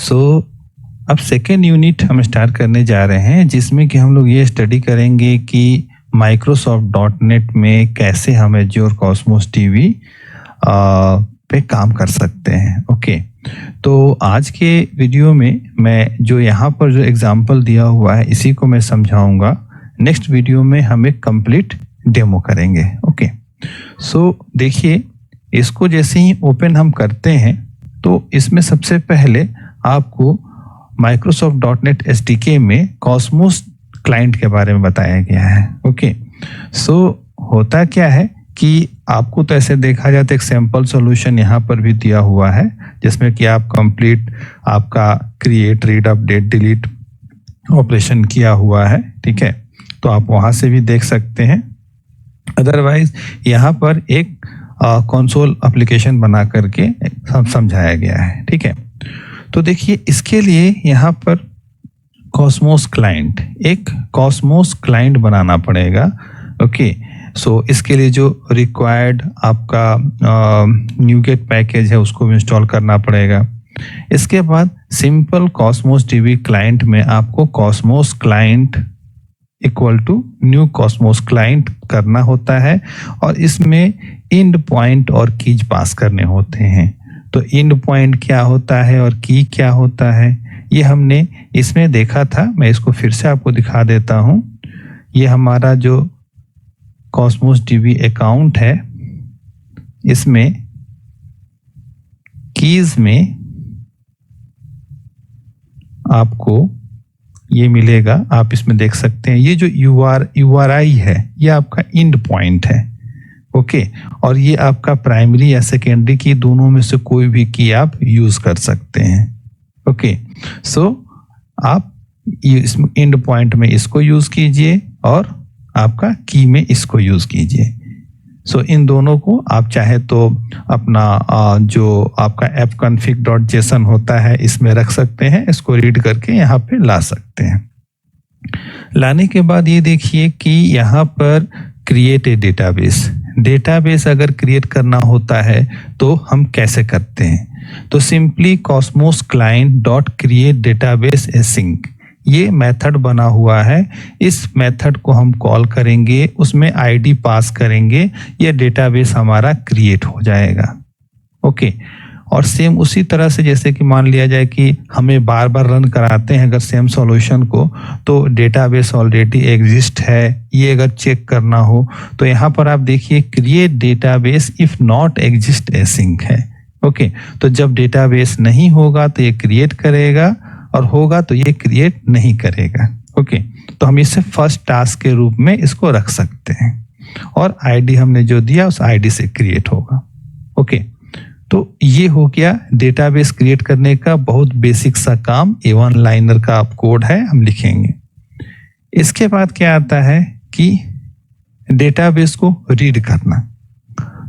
सो अब second unit हम start करने जा रहे हैं, जिसमें कि हम लोग ये स्टडी करेंगे कि माइक्रोसॉफ्ट डॉट नेट में कैसे हम एज्योर कॉस्मोस टीवी पे काम कर सकते हैं। ओके, तो आज के वीडियो में मैं जो यहाँ पर जो एग्जांपल दिया हुआ है इसी को मैं समझाऊंगा। नेक्स्ट वीडियो में हम एक कंप्लीट डेमो करेंगे। ओके, सो देखिए, इसको जैसे ही ओपन हम करते हैं तो इसमें सबसे पहले आपको माइक्रोसॉफ्ट डॉट नेट एसडीके में कॉस्मोस क्लाइंट के बारे में बताया गया है। ओके, सो होता क्या है कि आपको तो ऐसे देखा जाए तो एक सैंपल सॉल्यूशन यहाँ पर भी दिया हुआ है, जिसमें कि आप कंप्लीट आपका create, read, update, delete operation किया हुआ है। ठीक है, तो आप वहाँ से भी देख सकते हैं। अदरवाइज यहाँ पर एक कंसोल एप्लीकेशन बना करके समझाया गया है। ठीक है, तो देखिए, इसके लिए यहाँ पर कॉस्मोस क्लाइंट, एक कॉस्मोस क्लाइंट बनाना पड़ेगा। ओके, सो इसके लिए जो रिक्वायर्ड आपका न्यूगेट पैकेज है उसको इंस्टॉल करना पड़ेगा। इसके बाद सिंपल कॉस्मोस टीवी क्लाइंट में आपको Cosmos client equal to new Cosmos client करना होता है, और इसमें एंड पॉइंट और कीज पास करने होते हैं। तो एंड पॉइंट क्या होता है और की क्या होता है, ये हमने इसमें देखा था। मैं इसको फिर से आपको दिखा देता हूँ। ये हमारा जो कॉस्मोस टीवी अकाउंट है, इसमें कीज में आपको ये मिलेगा, आप इसमें देख सकते हैं। ये जो URI है ये आपका एंड पॉइंट है। ओके, और ये आपका प्राइमरी या सेकेंडरी की दोनों में से कोई भी की आप यूज कर सकते हैं। ओके, सो आप इस एंड पॉइंट में इसको यूज कीजिए और आपका की में इसको यूज कीजिए। सो इन दोनों को आप चाहे तो अपना जो आपका appconfig.json होता है इसमें रख सकते हैं, इसको रीड करके यहाँ पे ला सकते हैं। लाने के बाद ये देखिए कि यहाँ पर क्रिएट ए डेटाबेस अगर क्रिएट करना होता है तो हम कैसे करते हैं, तो simply Cosmos client dot create database async ये मेथड बना हुआ है। इस मेथड को हम कॉल करेंगे, उसमें आईडी पास करेंगे, ये डेटाबेस हमारा क्रिएट हो जाएगा। ओके, और सेम उसी तरह से जैसे कि मान लिया जाए कि हमें बार बार रन कराते हैं अगर सेम सॉल्यूशन को, तो डेटाबेस ऑलरेडी एग्जिस्ट है ये अगर चेक करना हो तो यहाँ पर आप देखिए create database if not exist async है। ओके, तो जब डेटाबेस नहीं होगा तो ये क्रिएट करेगा और होगा तो ये क्रिएट नहीं करेगा। ओके, तो हम इसे फर्स्ट टास्क के रूप में इसको रख सकते हैं, और आईडी हमने जो दिया उस आईडी से क्रिएट होगा। ओके, तो ये हो गया डेटाबेस क्रिएट करने का बहुत बेसिक सा काम। A1 लाइनर का आप कोड है, हम लिखेंगे। इसके बाद क्या आता है कि डेटाबेस को रीड करना।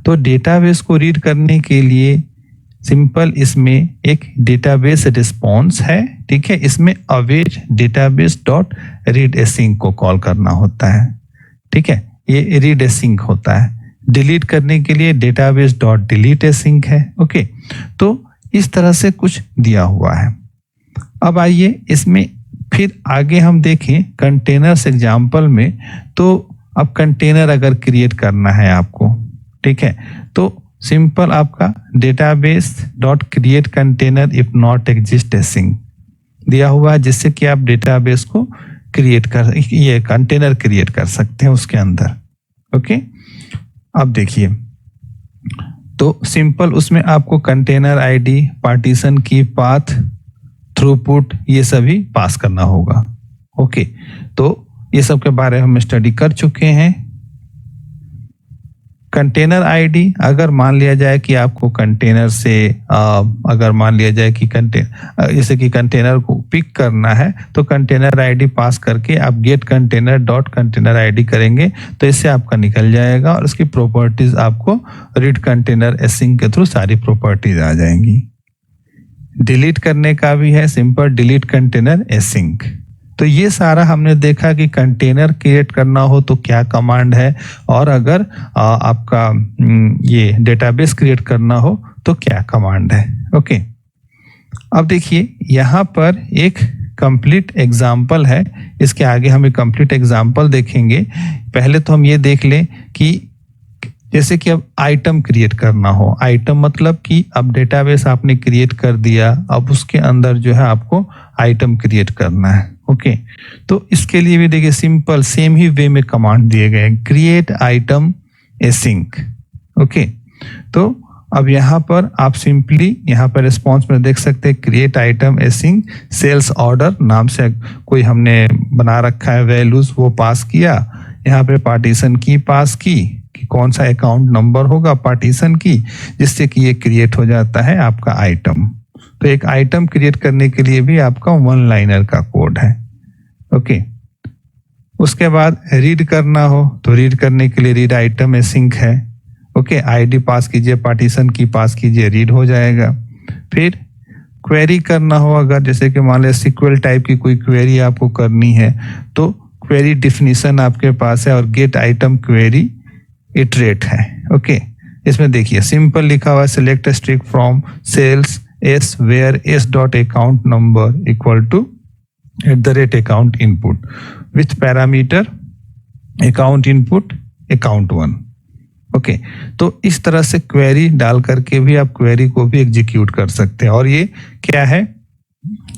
तो डेटाबेस को रीड करने के लिए सिंपल इसमें एक डेटाबेस रिस्पॉन्स है। ठीक है, इसमें await database dot read async को कॉल करना होता है। ठीक है, ये रीड एसिंक होता है। डिलीट करने के लिए डेटाबेस डॉट डिलीट एसिंक है। ओके, तो इस तरह से कुछ दिया हुआ है। अब आइए इसमें फिर आगे हम देखें कंटेनर्स एग्जाम्पल में। तो अब कंटेनर अगर क्रिएट करना है आपको, ठीक है, तो सिंपल आपका database dot create container if not exist async दिया हुआ है, जिससे कि आप डेटाबेस को क्रिएट कर, ये कंटेनर क्रिएट कर सकते हैं उसके अंदर। ओके, अब देखिए, तो सिंपल उसमें आपको कंटेनर आईडी, पार्टीशन की, पाथ, थ्रूपुट ये सभी पास करना होगा। ओके, तो ये सब के बारे में हम स्टडी कर चुके हैं। कंटेनर आईडी अगर मान लिया जाए कि आपको कंटेनर से अगर मान लिया जाए कि जैसे कि कंटेनर को पिक करना है तो कंटेनर आईडी पास करके आप get container dot container ID करेंगे तो इससे आपका निकल जाएगा, और उसकी प्रॉपर्टीज आपको रीड कंटेनर एसिंक के थ्रू सारी प्रॉपर्टीज आ जाएंगी। डिलीट करने का भी है, सिंपल डिलीट कंटेनर एसिंक। तो ये सारा हमने देखा कि कंटेनर क्रिएट करना हो तो क्या कमांड है, और अगर आपका ये डेटाबेस क्रिएट करना हो तो क्या कमांड है। ओके, अब देखिए यहाँ पर एक कंप्लीट एग्जाम्पल है, इसके आगे हम एक कंप्लीट एग्जाम्पल देखेंगे। पहले तो हम ये देख लें कि जैसे कि अब आइटम क्रिएट करना हो, आइटम मतलब कि अब डेटाबेस आपने क्रिएट कर दिया, अब उसके अंदर जो है आपको आइटम क्रिएट करना है। ओके, तो इसके लिए भी देखिए सिंपल सेम ही वे में कमांड दिए गए हैं, क्रिएट आइटम एसिंक। ओके, तो अब यहाँ पर आप सिंपली यहाँ पर रिस्पॉन्स में देख सकते हैं create item async sales order नाम से कोई हमने बना रखा है वैल्यूज, वो पास किया। यहाँ पे पार्टीशन की पास की कि कौन सा अकाउंट नंबर होगा पार्टीशन की, जिससे कि ये क्रिएट हो जाता है आपका आइटम। तो एक आइटम क्रिएट करने के लिए भी आपका वन लाइनर का कोड है। ओके, उसके बाद रीड करना हो तो रीड करने के लिए रीड आइटम एसिंक है। ओके, आईडी पास कीजिए, पार्टीशन की पास कीजिए, रीड हो जाएगा। फिर क्वेरी करना हो, अगर जैसे कि मान लिया सिक्वल टाइप की कोई क्वेरी आपको करनी है तो क्वेरी डिफिनीशन आपके पास है और गेट आइटम क्वेरी इटरेट है। ओके, इसमें देखिए सिंपल लिखा हुआ है select string from sales S where S dot account number equal to @account input with parameter account input account 1। Okay, तो इस तरह से क्वेरी डाल करके भी आप क्वेरी को भी एग्जीक्यूट कर सकते हैं। और ये क्या है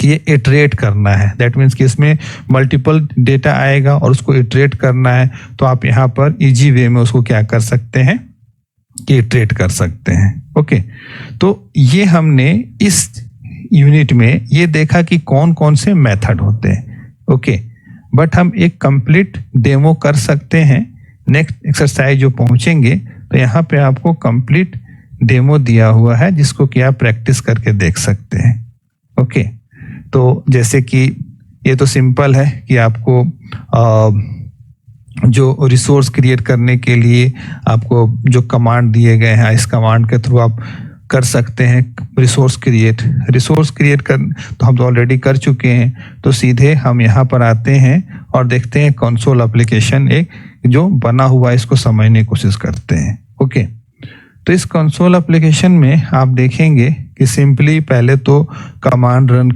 कि ये इटरेट करना है, दैट मीन्स कि इसमें मल्टीपल डेटा आएगा और उसको इटरेट करना है, तो आप यहाँ पर इजी वे में उसको क्या कर सकते हैं कि इटरेट कर सकते हैं। ओके, तो ये हमने इस यूनिट में ये देखा कि कौन कौन से मेथड होते हैं। ओके, बट हम एक कंप्लीट डेमो कर सकते हैं। नेक्स्ट एक्सरसाइज जो पहुंचेंगे तो यहाँ पे आपको कंप्लीट डेमो दिया हुआ है जिसको कि आप प्रैक्टिस करके देख सकते हैं। ओके, तो जैसे कि ये तो सिंपल है कि आपको जो रिसोर्स क्रिएट करने के लिए आपको जो कमांड दिए गए हैं, इस कमांड के थ्रू आप कर सकते हैं रिसोर्स क्रिएट कर, तो हम तो ऑलरेडी कर चुके हैं। तो सीधे हम यहाँ पर आते हैं और देखते हैं कंसोल एप्लीकेशन एक जो बना हुआ है, इसको समझने की कोशिश करते हैं। ओके, तो इस कंसोल एप्लीकेशन में आप देखेंगे कि सिंपली पहले तो कमांड रन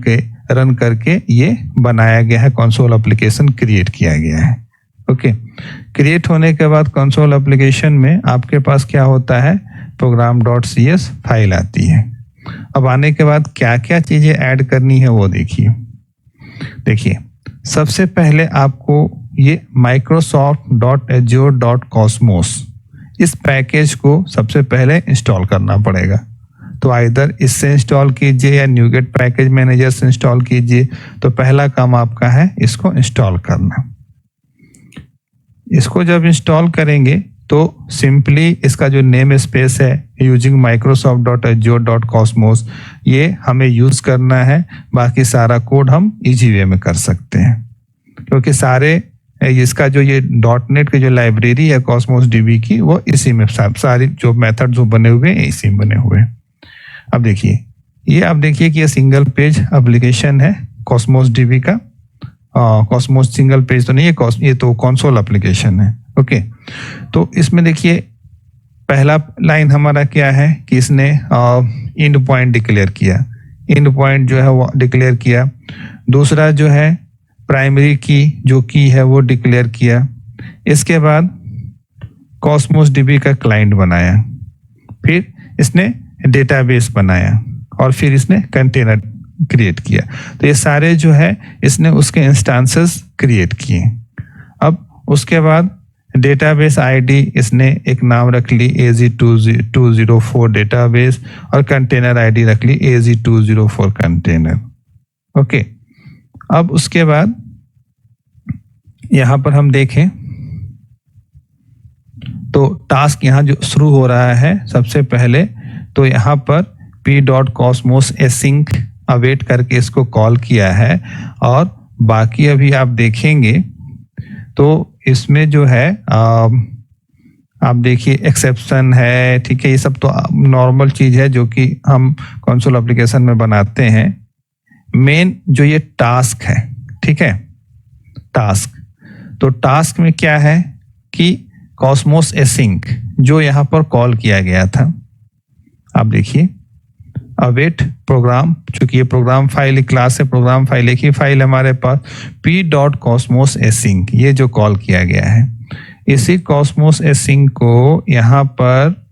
करके ये बनाया गया है, कंसोल एप्लीकेशन क्रिएट किया गया है। ओके, क्रिएट होने के बाद कंसोल एप्लीकेशन में आपके पास क्या होता है, program.cs फाइल आती है। अब आने के बाद क्या क्या चीजें ऐड करनी है वो देखिए सबसे पहले आपको ये microsoft.azure.cosmos इस पैकेज को सबसे पहले इंस्टॉल करना पड़ेगा। तो आइदर इससे इंस्टॉल कीजिए या न्यूगेट पैकेज मैनेजर से इंस्टॉल कीजिए। तो पहला काम आपका है इसको इंस्टॉल करना। इसको जब इंस्टॉल करेंगे तो सिंपली इसका जो नेम स्पेस है यूजिंग microsoft.azure.cosmos ये हमें यूज करना है, बाकी सारा कोड हम इजी वे में कर सकते हैं क्योंकि सारे इसका जो ये .NET की जो लाइब्रेरी है कॉस्मोस डीबी की वो इसी में सारी जो मेथड जो बने हुए हैं इसी में बने हुए हैं। अब देखिए ये आप देखिए कि ये सिंगल पेज एप्लीकेशन है कॉस्मोस डीबी का। कॉस्मोस सिंगल पेज तो नहीं है, ये तो कंसोल एप्लीकेशन है। ओके, तो इसमें देखिए पहला लाइन हमारा क्या है कि इसने एंड पॉइंट डिक्लेयर किया, एंड पॉइंट जो है वो डिक्लेयर किया। दूसरा जो है प्राइमरी की जो की है वो डिक्लेयर किया। इसके बाद कॉस्मोस डीबी का क्लाइंट बनाया, फिर इसने डेटाबेस बनाया और फिर इसने कंटेनर क्रिएट किया। तो ये सारे जो है इसने उसके इंस्टांसेस क्रिएट किए। अब उसके बाद डेटाबेस आईडी इसने एक नाम रख ली AZ204 डेटाबेस और कंटेनर आईडी रख ली AZ204 कंटेनर। ओके, अब उसके बाद यहां पर हम देखें तो टास्क यहां जो शुरू हो रहा है सबसे पहले तो यहां पर p.cosmos async अवेट करके इसको कॉल किया है और बाकी अभी आप देखेंगे तो इसमें जो है आप देखिए एक्सेप्शन है, ठीक है, ये सब तो नॉर्मल चीज है जो कि हम कंसोल एप्लीकेशन में बनाते हैं। मेन जो ये टास्क है, ठीक है, टास्क, तो टास्क में क्या है कि कॉस्मोस एसिंक जो यहाँ पर कॉल किया गया था, आप देखिए अवेट प्रोग्राम, चूंकि ये प्रोग्राम फाइल क्लास है, प्रोग्राम फाइल एक ही फाइल हमारे पास, p.cosmos async ये जो कॉल किया गया है, इसी cosmos async को यहाँ पर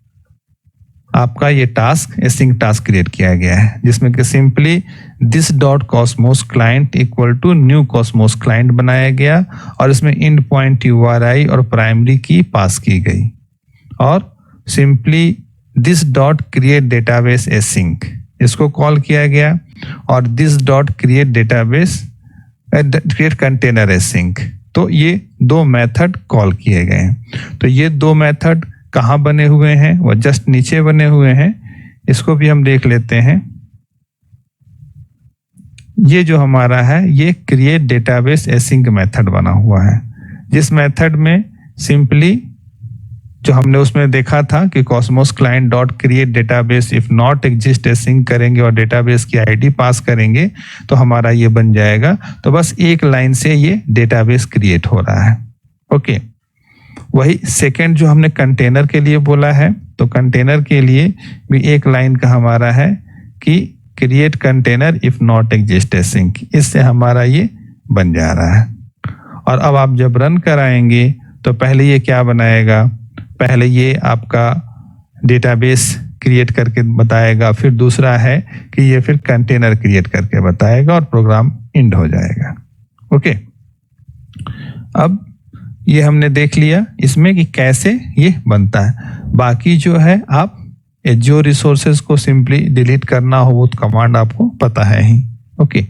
आपका ये टास्क async टास्क क्रिएट किया गया है, जिसमें कि simply this dot cosmos client equal to new cosmos client बनाया गया और इसमें इंड पॉइंट URI और प्राइमरी की पास की गई और simply this dot create database async इसको कॉल किया गया और this dot create database create container async। तो ये दो मेथड कॉल किए गए हैं। तो ये दो मेथड कहाँ बने हुए हैं, वो जस्ट नीचे बने हुए हैं, इसको भी हम देख लेते हैं। ये जो हमारा है ये क्रिएट डेटाबेस async मेथड बना हुआ है, जिस मेथड में सिंपली जो हमने उसमें देखा था कि cosmos client dot create database if not exist async करेंगे और डेटाबेस की आईडी पास करेंगे तो हमारा ये बन जाएगा। तो बस एक लाइन से ये डेटाबेस क्रिएट हो रहा है। ओके, वही सेकंड जो हमने कंटेनर के लिए बोला है, तो कंटेनर के लिए भी एक लाइन का हमारा है कि create container if not exist async, इससे हमारा ये बन जा रहा है। और अब आप जब रन कराएंगे तो पहले ये क्या बनाएगा, पहले ये आपका डेटाबेस क्रिएट करके बताएगा, फिर दूसरा है कि ये फिर कंटेनर क्रिएट करके बताएगा और प्रोग्राम एंड हो जाएगा। ओके, अब ये हमने देख लिया इसमें कि कैसे ये बनता है। बाकी जो है आप जो रिसोर्सेज को सिंपली डिलीट करना हो वो कमांड आपको पता है ही। ओके,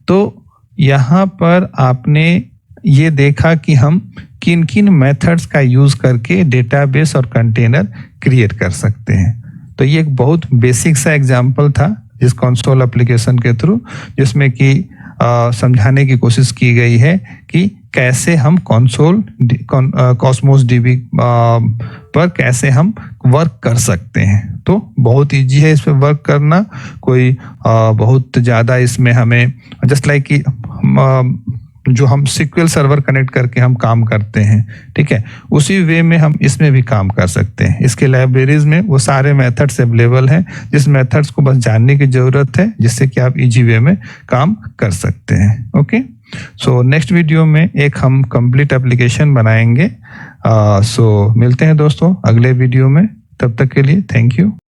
तो यहाँ पर आपने ये देखा कि हम किन किन मेथड्स का यूज करके डेटाबेस और कंटेनर क्रिएट कर सकते हैं। तो ये एक बहुत बेसिक सा एग्जांपल था इस कंसोल एप्लीकेशन के थ्रू, जिसमें कि समझाने की कोशिश की गई है कि कैसे हम कंसोल कॉस्मोस डीबी पर कैसे हम वर्क कर सकते हैं। तो बहुत इजी है इस पर वर्क करना, कोई बहुत ज़्यादा इसमें हमें जस्ट लाइक कि जो हम SQL सर्वर कनेक्ट करके हम काम करते हैं, ठीक है, उसी वे में हम इसमें भी काम कर सकते हैं। इसके लाइब्रेरीज में वो सारे मेथड्स अवेलेबल हैं, जिस मेथड्स को बस जानने की जरूरत है जिससे कि आप इजी वे में काम कर सकते हैं। ओके, सो नेक्स्ट वीडियो में एक हम कंप्लीट एप्लीकेशन बनाएंगे। सो मिलते हैं दोस्तों अगले वीडियो में, तब तक के लिए थैंक यू।